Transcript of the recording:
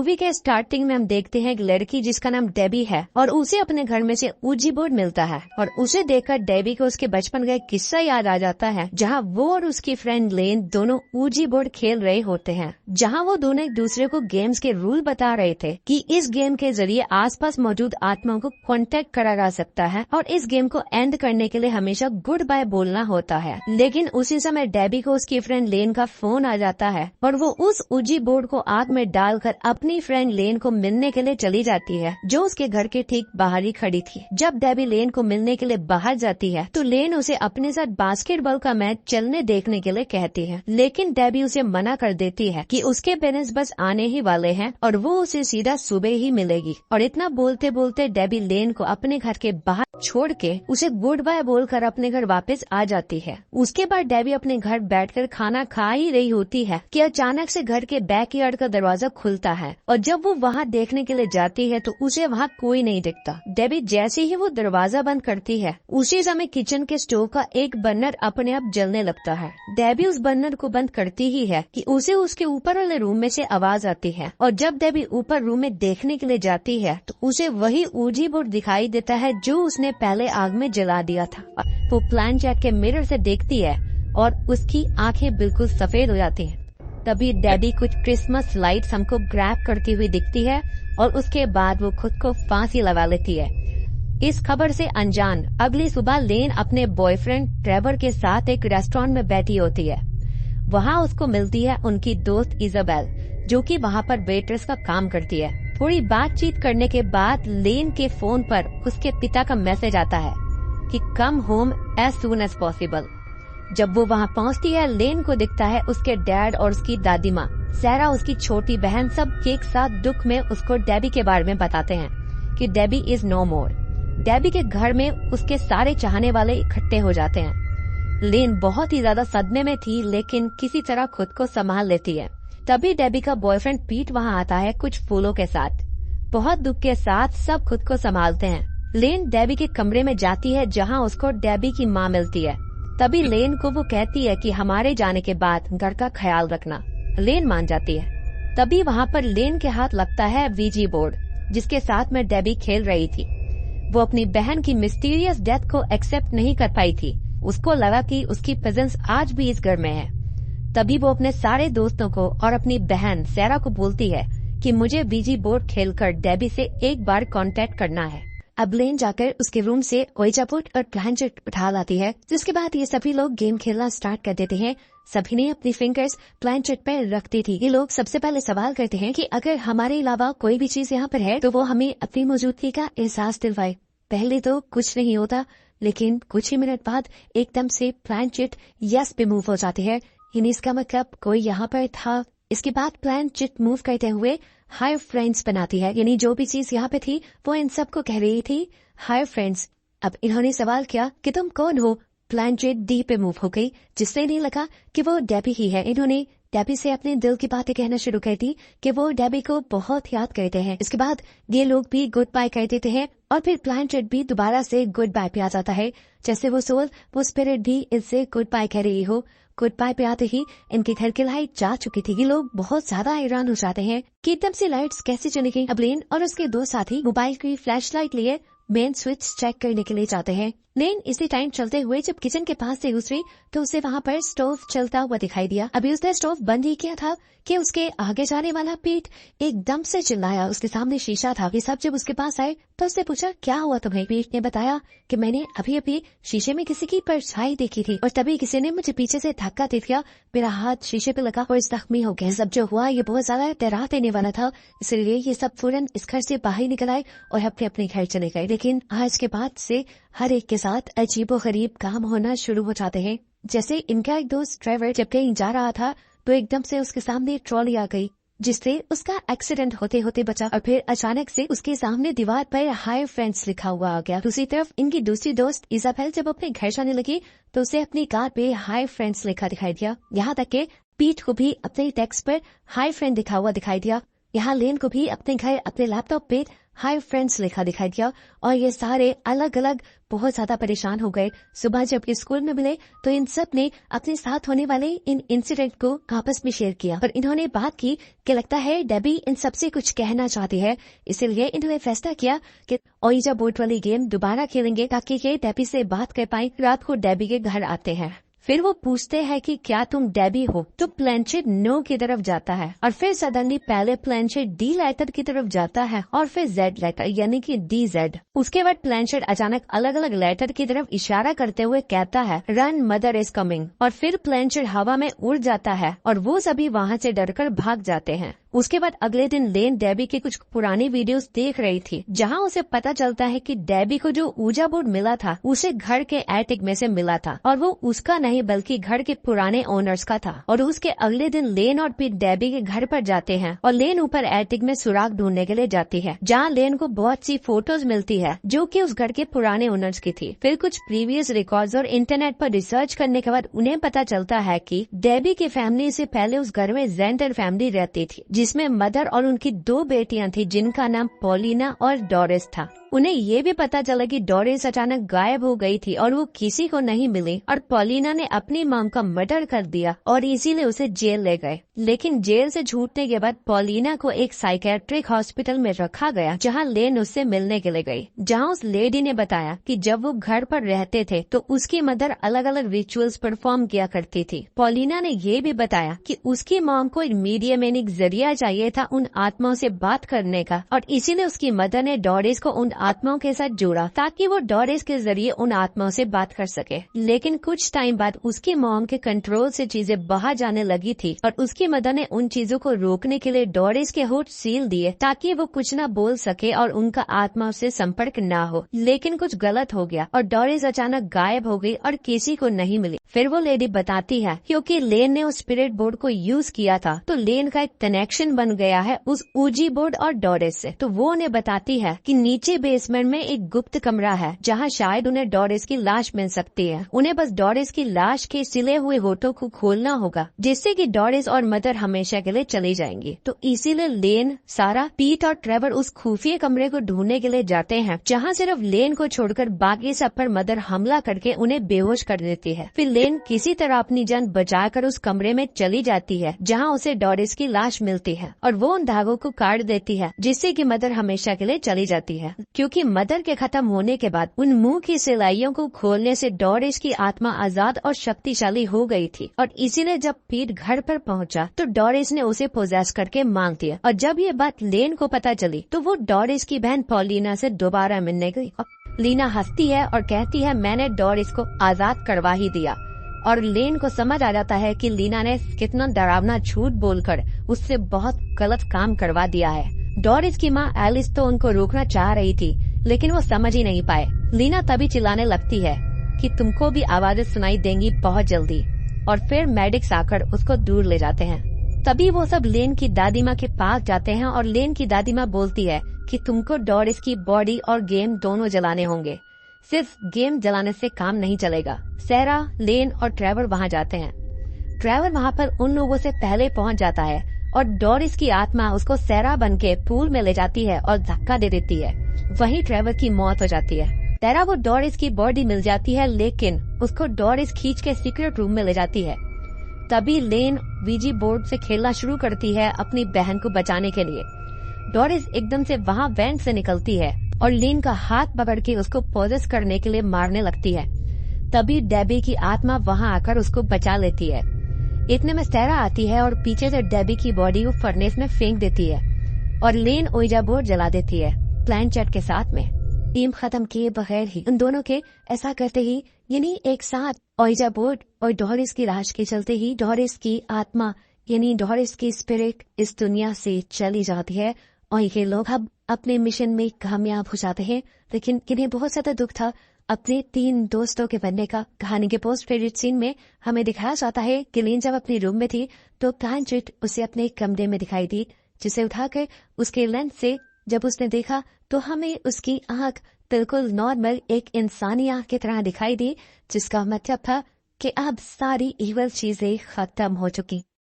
Movie के starting में हम देखते हैं एक लड़की जिसका नाम डेबी है और उसे अपने घर में से ऊजी बोर्ड मिलता है और उसे देखकर डेबी को उसके बचपन का एक किस्सा याद आ जाता है जहां वो और उसकी फ्रेंड लेन दोनों ऊजी बोर्ड खेल रहे होते हैं, जहां वो दोनों एक दूसरे को गेम्स के रूल बता रहे थे कि इस गेम के जरिए आसपास मौजूद आत्माओं को कांटेक्ट करा जा सकता है और इस गेम को एंड करने के लिए हमेशा गुड बाय बोलना होता है। लेकिन उसी समय डेबी को उसकी फ्रेंड लेन का फोन आ जाता है और वो उस ऊजी बोर्ड को आग में डालकर अपनी फ्रेंड लेन को मिलने के लिए चली जाती है जो उसके घर के ठीक बाहर ही खड़ी थी। जब डेबी लेन को मिलने के लिए बाहर जाती है तो लेन उसे अपने साथ बास्केटबॉल का मैच चलने देखने के लिए कहती है, लेकिन डेबी उसे मना कर देती है कि उसके पेरेंट्स बस आने ही वाले हैं और वो उसे सीधा सुबह ही मिलेगी। और इतना बोलते बोलते डेबी लेन को अपने घर के बाहर छोड़ के उसे गुड बाय बोलकर अपने घर वापस आ जाती है। उसके बाद डेबी अपने घर बैठकर खाना खा ही रही होती है कि अचानक से घर के बैकयार्ड का दरवाजा खुलता है और जब वो वहाँ देखने के लिए जाती है तो उसे वहाँ कोई नहीं दिखता। डेबी जैसे ही वो दरवाजा बंद करती है उसी समय किचन के स्टोव का एक बर्नर अपने आप जलने लगता है। डेबी उस बर्नर को बंद करती ही है कि उसे उसके ऊपर वाले रूम में से आवाज आती है और जब डेबी ऊपर रूम में देखने के लिए जाती है तो उसे वही ऊजी बोर्ड दिखाई देता है जो उसने पहले आग में जला दिया था। वो प्लानचेट के मिरर से देखती है और उसकी आंखें बिल्कुल सफेद हो जाती हैं। तभी डेबी कुछ क्रिसमस लाइट्स हमको ग्रैब करती हुई दिखती है और उसके बाद वो खुद को फांसी लगा लेती है। इस खबर से अनजान अगली सुबह लेन अपने बॉयफ्रेंड ट्रेवर के साथ एक रेस्टोरेंट में बैठी होती है। वहाँ उसको मिलती है उनकी दोस्त इजाबेल जो कि वहाँ पर वेट्रेस का काम करती है। थोड़ी बातचीत करने के बाद लेन के फोन पर उसके पिता का मैसेज आता है कि come home as soon as possible. जब वो वहाँ पहुँचती है लेन को दिखता है उसके डैड और उसकी दादी माँ सैरा, उसकी छोटी बहन सब एक साथ दुख में उसको डेबी के बारे में बताते हैं कि Debbie is no more. Debbie के घर में उसके सारे चाहने वाले इकट्ठे हो जाते हैं। लेन बहुत ही ज्यादा सदमे में थी लेकिन किसी तरह खुद को संभाल लेती है। तभी डेबी का बॉयफ्रेंड पीट वहाँ आता है कुछ फूलों के साथ। बहुत दुख के साथ सब खुद को संभालते हैं। लेन डेबी के कमरे में जाती है जहाँ उसको डेबी की माँ मिलती है। तभी लेन को वो कहती है कि हमारे जाने के बाद घर का ख्याल रखना। लेन मान जाती है। तभी वहाँ पर लेन के हाथ लगता है वीजी बोर्ड जिसके साथ में डेबी खेल रही थी। वो अपनी बहन की मिस्टीरियस डेथ को एक्सेप्ट नहीं कर पाई थी। उसको लगा कि उसकी प्रेजेंस आज भी इस घर में है। तभी वो अपने सारे दोस्तों को और अपनी बहन सैरा को बोलती है कि मुझे वीजी बोर्ड खेलकर डेबी से एक बार कांटेक्ट करना है। अब लेन जाकर उसके रूम से ओइजा बोर्ड और प्लानचेट उठा लाती है, जिसके बाद ये सभी लोग गेम खेलना स्टार्ट कर देते हैं। सभी ने अपनी फिंगर्स प्लानचेट पर रखती थी। ये लोग सबसे पहले सवाल करते हैं कि अगर हमारे अलावा कोई भी चीज यहाँ पर है तो वो हमें अपनी मौजूदगी का एहसास दिलवाए। पहले तो कुछ नहीं होता लेकिन कुछ ही मिनट बाद एकदम से प्लानचेट यस पे मूव हो जाती है। इसका मतलब कोई यहाँ पर था। इसके बाद प्लानचेट मूव करते हुए हाय फ्रेंड्स बनाती है, यानी जो भी चीज यहाँ पे थी वो इन सबको कह रही थी हाय फ्रेंड्स। अब इन्होंने सवाल किया कि तुम कौन हो। प्लानचेट डी पे मूव हो गई जिससे नहीं लगा कि वो डेबी ही है। इन्होंने डेबी से अपने दिल की बातें कहना शुरू कर दी कि वो डेबी को बहुत याद करते हैं। इसके बाद ये लोग भी गुड बाय कर देते हैं और फिर प्लानचेट भी दोबारा से गुड बाय पे आ जाता है। जैसे वो सोल वो स्पिरिट भी इससे गुड बाय कह रही हो। गुड बाय पे आते ही इनके घर की लाइट जा चुकी थी। ये लोग बहुत ज्यादा हैरान हो जाते हैं कि एकदम से लाइट्स कैसे चली गई। अब लेन और उसके दो साथी मोबाइल की फ्लैश लाइट लिए मेन स्विच चेक करने के लिए जाते हैं। लेन इसी टाइम चलते हुए जब किचन के पास से गुजरी तो उसे वहाँ पर स्टोव चलता हुआ दिखाई दिया। अभी उसने स्टोव बंद ही किया था कि उसके आगे जाने वाला पीठ एकदम से चिल्लाया। उसके सामने शीशा था। ये सब जब उसके पास आए तो उससे पूछा क्या हुआ तुम्हें। पीठ ने बताया कि मैंने अभी अभी शीशे में किसी की परछाई देखी थी और तभी किसी ने मुझे पीछे से धक्का दे दिया। मेरा हाथ शीशे पे लगा और जख्मी हो गया। सब जो हुआ ये बहुत ज्यादा डरा देने वाला था, इसलिए ये सब फौरन इस घर से बाहर निकल आए और अपने अपने घर चले गए। लेकिन आज के बाद से हर एक के साथ अजीबोगरीब काम होना शुरू हो जाते हैं। जैसे इनका एक दोस्त ट्रेवर जब कहीं जा रहा था तो एकदम से उसके सामने ट्रॉली आ गई जिससे उसका एक्सीडेंट होते होते बचा और फिर अचानक से उसके सामने दीवार पर हाय फ्रेंड्स लिखा हुआ आ गया। दूसरी तरफ इनकी दूसरी दोस्त इजाबेल जब अपने घर जाने लगी तो उसे अपनी कार पे हाय फ्रेंड्स लिखा दिखाई दिया। यहाँ तक के पीठ को भी अपने टेक्स्ट पर हाय फ्रेंड लिखा हुआ दिखाई दिया। यहाँ लेन को भी अपने घर अपने लैपटॉप पे हाय फ्रेंड्स लिखा दिखाई दिया और ये सारे अलग अलग बहुत ज्यादा परेशान हो गए। सुबह जब ये स्कूल में मिले तो इन सब ने अपने साथ होने वाले इन इंसिडेंट को आपस में शेयर किया और इन्होंने बात की कि लगता है डेबी इन सबसे कुछ कहना चाहती है, इसीलिए इन्होंने फैसला किया कि ओइजा बोर्ड वाली गेम दोबारा खेलेंगे ताकि ये डेबी से बात कर पाए। रात को डेबी के घर आते हैं, फिर वो पूछते हैं कि क्या तुम डेबी हो, तो प्लेंचेट नो की तरफ जाता है और फिर सडनली पहले प्लेंचेट डी लेटर की तरफ जाता है और फिर जेड लेटर यानी कि DZ। उसके बाद प्लेंचेट अचानक अलग अलग लेटर की तरफ इशारा करते हुए कहता है रन मदर इज कमिंग, और फिर प्लेंचेट हवा में उड़ जाता है और वो सभी वहाँ से डरकर भाग जाते हैं। उसके बाद अगले दिन लेन डेबी के कुछ पुरानी वीडियोस देख रही थी जहां उसे पता चलता है कि डेबी को जो ऊर्जा बोर्ड मिला था उसे घर के एटिक में से मिला था और वो उसका नहीं बल्कि घर के पुराने ओनर्स का था। और उसके अगले दिन लेन और पीट डेबी के घर पर जाते हैं और लेन ऊपर एटिक में सुराग ढूंढने के लिए जाती है जहाँ लेन को बहुत सी फोटोज मिलती है जो कि उस घर के पुराने ओनर्स की थी। फिर कुछ प्रीवियस रिकॉर्ड्स और इंटरनेट पर रिसर्च करने के बाद उन्हें पता चलता है कि डेबी की फैमिली से पहले उस घर में जेंटर फैमिली रहती थी जिसमें मदर और उनकी 2 बेटियां थी जिनका नाम पॉलिना और डोरिस था। उन्हें ये भी पता चला कि डोरिस अचानक गायब हो गई थी और वो किसी को नहीं मिली और पॉलिना ने अपनी मॉम का मर्डर कर दिया और इसीलिए उसे जेल ले गए। लेकिन जेल से छूटने के बाद पॉलिना को एक साइकेट्रिक हॉस्पिटल में रखा गया जहां लेन उससे मिलने के लिए गई, जहां उस लेडी ने बताया कि जब वो घर पर रहते थे तो उसकी मदर अलग अलग रिचुअल्स परफॉर्म किया करती थी। पॉलिना ने ये भी बताया कि उसकी मॉम को मीडियम यानी जरिया चाहिए था उन आत्माओं से बात करने का और इसीलिए उसकी मदर ने डोरिस को उन आत्माओं के साथ जोड़ा ताकि वो डोरिस के जरिए उन आत्माओं से बात कर सके। लेकिन कुछ टाइम बाद उसकी मॉम के कंट्रोल से चीजें बाहर जाने लगी थी और उसकी मदर ने उन चीजों को रोकने के लिए डोरिस के होठ सील दिए ताकि वो कुछ न बोल सके और उनका आत्माओं से संपर्क न हो। लेकिन कुछ गलत हो गया और डोरिस अचानक गायब हो गई और किसी को नहीं मिली। फिर वो लेडी बताती है क्योंकि लेन ने उस स्पिरिट बोर्ड को यूज किया था तो लेन का एक कनेक्शन बन गया है उस ऊजी बोर्ड और डोरिस से। तो वो उन्हें बताती है कि नीचे बेसमेंट में एक गुप्त कमरा है जहां शायद उन्हें डोरिस की लाश मिल सकती है। उन्हें बस डोरिस की लाश के सिले हुए होठों को खोलना होगा जिससे कि डोरिस और मदर हमेशा के लिए चली जाएंगी। तो इसीलिए लेन, सारा, पीट और ट्रेवर उस खुफिया कमरे को ढूंढने के लिए जाते हैं जहाँ सिर्फ लेन को छोड़कर बाकी सब पर मदर हमला करके उन्हें बेहोश कर देती है। फिर लेन किसी तरह अपनी जान बचाकर उस कमरे में चली जाती है जहाँ उसे डोरिस की लाश मिलती है और वो उन धागों को काट देती है जिससे कि मदर हमेशा के लिए चली जाती है। क्योंकि मदर के खत्म होने के बाद उन मुंह की सिलाइयों को खोलने से डोरिस की आत्मा आजाद और शक्तिशाली हो गई थी और इसीलिए जब पीट घर पर पहुंचा तो डोरिस ने उसे पोजेस करके मांग दिया। और जब ये बात लेन को पता चली तो वो डोरिस की बहन पॉलिना से दोबारा मिलने गई। लीना हंसती है और कहती है मैंने डोरिस को आजाद करवा ही दिया। और लेन को समझ आ जाता है कि लीना ने कितना डरावना झूठ बोलकर उससे बहुत गलत काम करवा दिया है। डोरिस की माँ एलिस तो उनको रोकना चाह रही थी लेकिन वो समझ ही नहीं पाए। लीना तभी चिल्लाने लगती है कि तुमको भी आवाजें सुनाई देंगी बहुत जल्दी और फिर मेडिक्स आकर उसको दूर ले जाते हैं। तभी वो सब लेन की दादी माँ के पास जाते हैं और लेन की दादी माँ बोलती है कि तुमको डोरिस की बॉडी और गेम दोनों जलाने होंगे, सिर्फ गेम जलाने से काम नहीं चलेगा। सैरा, लेन और ट्रेवर वहाँ जाते हैं। ट्रेवर वहाँ पर उन लोगों से पहले पहुँच जाता है और डोरिस की आत्मा उसको सैरा बनके पूल में ले जाती है और धक्का दे देती है। वहीं ट्रेवर की मौत हो जाती है। सैरा वो डोरिस की बॉडी मिल जाती है लेकिन उसको डोरिस खींच के सीक्रेट रूम में ले जाती है। तभी लेन वीजी बोर्ड से खेलना शुरू करती है अपनी बहन को बचाने के लिए। डोरिस एकदम से वहाँ वेंट से निकलती है और लेन का हाथ पकड़ के उसको पोजेस करने के लिए मारने लगती है। तभी डेबी की आत्मा वहाँ आकर उसको बचा लेती है। इतने में सैरा आती है और पीछे से डेबी की बॉडी को फर्नेस में फेंक देती है और लेन ओइजा बोर्ड जला देती है प्लेंचेट के साथ में। टीम खत्म किए बगैर ही उन दोनों के ऐसा करते ही यानी एक साथ ओइजा बोर्ड और डोरिस की लाश के चलते ही डोरिस की आत्मा यानी डोरिस की स्पिरिट इस दुनिया से चली जाती है और ये लोग अब अपने मिशन में कामयाब हो जाते हैं। लेकिन इन्हें बहुत ज्यादा दुख था अपने 3 दोस्तों के बनने का। कहानी के पोस्ट क्रेडिट सीन में हमें दिखाया जाता है कि लीन जब अपने रूम में थी तो प्लेंचेट उसे अपने कमरे में दिखाई दी, जिसे उठाकर उसके लेंस से जब उसने देखा तो हमें उसकी आंख बिल्कुल नॉर्मल एक इंसानी आंख की तरह दिखाई दी, जिसका मतलब था कि अब सारी इवल चीजें खत्म हो चुकी।